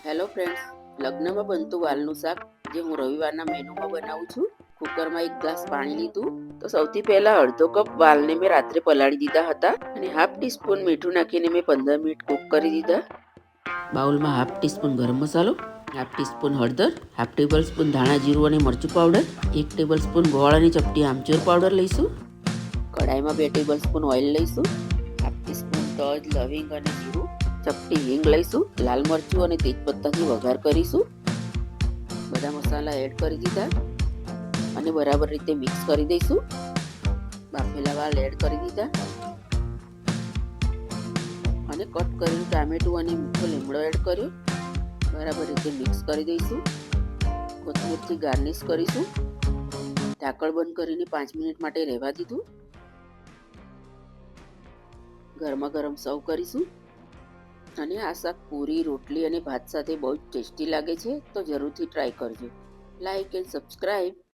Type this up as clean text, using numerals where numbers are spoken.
Hello friends, લગ્નમાં બનતું વાલનું શાક જે હું રવિવારના મેનુમાં બનાવું છું. કુકરમાં 1 ગ્લાસ પાણી લીધું. તો સૌથી પહેલા અડધો કપ વાલને મેં રાત્રે પલાળી દીધા હતા અને હાફ ટીસ્પૂન મીઠું નાખીને મેં 15 મિનિટ કૂક કરી દીધા. બાઉલમાં હાફ ટીસ્પૂન ગરમ મસાલો, હાફ ટીસ્પૂન હળદર, હાફ ટેબલ સ્પૂન ધાણા જીરું અને મરચું પાવડર, 1 ટેબલ સ્પૂન ગોળ અને ચપટી આમચૂર પાવડર લઈશું. કડાઈમાં 2 ટેબલ સ્પૂન ઓઇલ લઈશું. હાફ ટીસ્પૂન તજ, લવિંગ અને જીરું, ચપટી હિંગ લઈશું. લાલ મરચું અને તેજપત્તાથી વઘાર કરીશું. બધા મસાલા એડ કરી દીધા અને બરાબર રીતે મિક્સ કરી દઈશું. બાફેલા વાલ એડ કરી દીધા અને કટ કરેલું ટામેટું અને મીઠો લીમડો એડ કર્યો. બરાબર રીતે મિક્સ કરી દઈશું. કોથમીરથી ગાર્નિશ કરીશું. ઢાંકણ બંધ કરીને 5 મિનિટ માટે રહેવા દીધું. ગરમા ગરમ સર્વ કરીશું. અને આ શાક પૂરી, રોટલી અને ભાત સાથે બહુ જ ટેસ્ટી લાગે છે, તો જરૂરથી ટ્રાય કરજો. Like and subscribe.